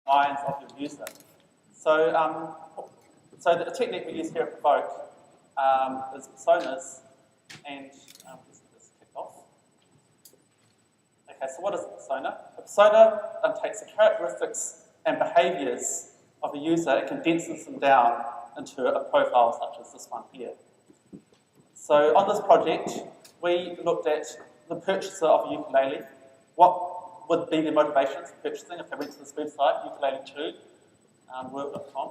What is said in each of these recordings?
minds of your user. So, so the technique we use here at Provoke is personas, and just get this kicked off. Okay, so what is a persona? A persona takes the characteristics and behaviours of a user and condenses them down into a profile such as this one here. So on this project, we looked at the purchaser of a ukulele. What would be their motivations for purchasing if they went to this website, ukulele2work.com.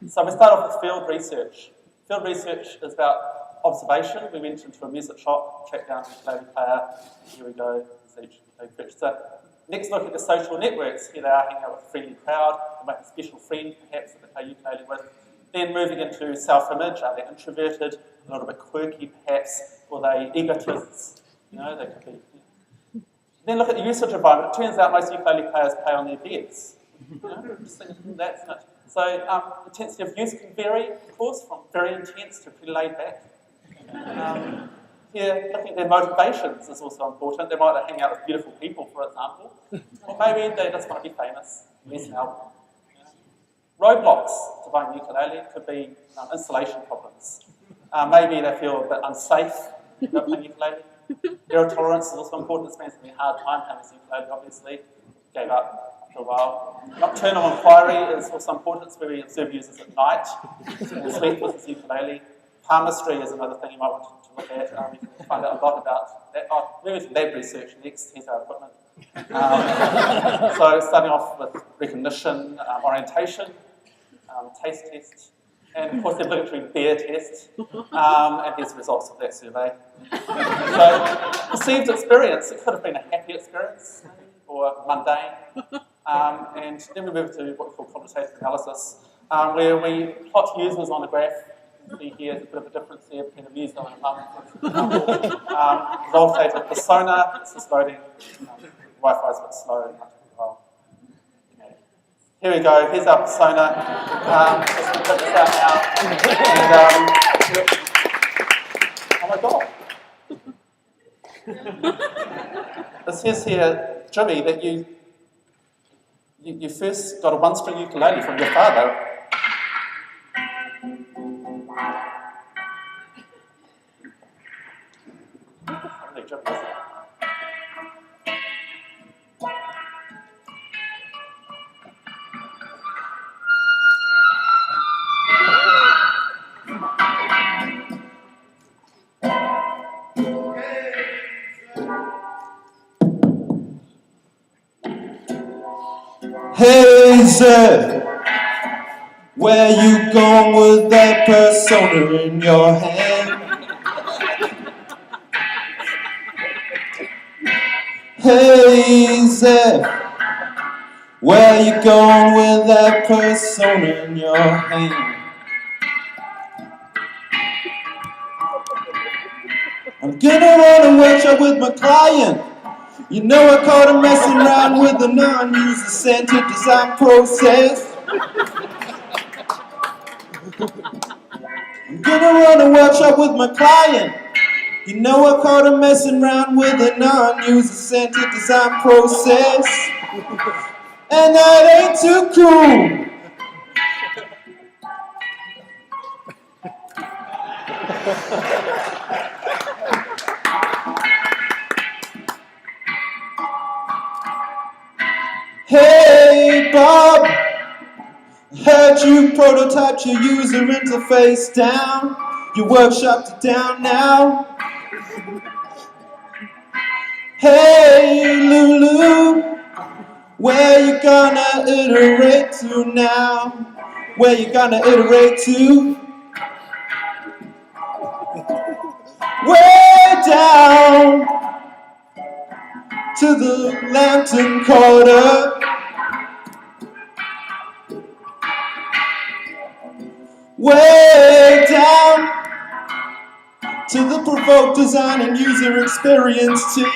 So we start off with field research. Field research is about observation. We went into a music shop, tracked down a ukulele player. Here we go, this each purchaser. Next, look at the social networks. Here they are hanging out with a friendly crowd. They might have a special friend, perhaps, that they play ukulele with. Then moving into self-image. Are they introverted, a little bit quirky, perhaps? Or are they egotists? You know, they could be. Then look at the usage environment. It turns out most ukulele players play on their beds. You know, just think of that, isn't it? So intensity of use can vary, of course, from very intense to pretty laid back. Here, looking at their motivations is also important. They might hang out with beautiful people, for example. Or maybe they just want to be famous, less help. Roadblocks to buying ukulele could be installation problems. Maybe they feel a bit unsafe about playing ukulele. Error tolerance is also important. It spends a hard time playing this ukulele, obviously. Gave up after a while. Nocturnal inquiry is also important. It's where we observe users at night. Sleep with this ukulele. Palmistry is another thing you might want to look at. You can find out a lot about that. Maybe some lab research next. Here's our equipment. So starting off with recognition, orientation, taste test, and of course the obligatory bear test, and here's the results of that survey. So perceived experience, it could have been a happy experience or mundane, and then we move to what we call quantitative analysis, where we plot users on a graph. You can see here there's a bit of a difference here between a muso and a mum. Qualitative persona, it's just loading, Wi-Fi is a bit slow. Here we go, here's our persona. Just going to put this out now. And, oh my god. It says here, Jimmy, that you first got a one-string ukulele from your father. Jimmy, isn't it? Hey Zed, where you going with that persona in your hand? Hey Zed, where you going with that persona in your hand? I'm gonna run a workshop with my client. You know I caught him messing around with the non-user-centered design process. I'm gonna run a workshop with my client. You know I caught him messing around with the non-user-centered design process. And that ain't too cool. Hey Bob, heard you prototyped your user interface down. You workshopped it down now. Hey Lulu, where you gonna iterate to now? Where you gonna iterate to? Way down to the lantern quarter. Way down to the Provoke design and user experience team.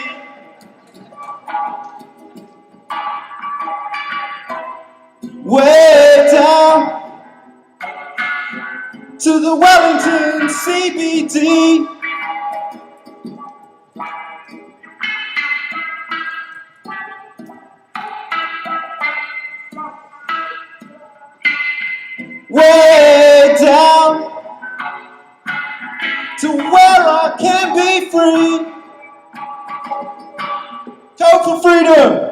Way down to the Wellington CBD. way down to where I can be free. Code for freedom.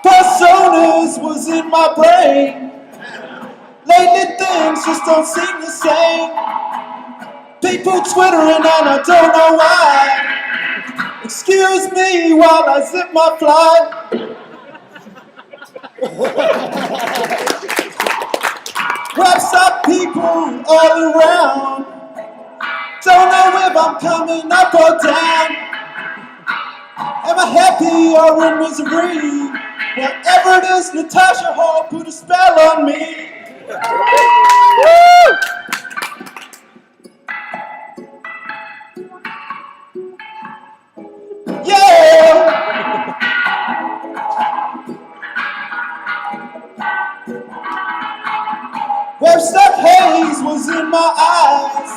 Personas was in my brain. Lately things just don't seem the same. People twittering and I don't know why. Excuse me while I zip my fly. Webstock people all around. Don't know if I'm coming up or down. Am I happy or in misery? Whatever it is, Natasha Hall put a spell on me. Yeah! Webstock haze was in my eyes.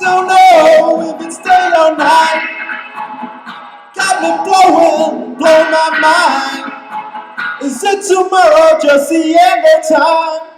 Don't know if it stayed all night. Got me blow my mind. Is it tomorrow, just the end of time?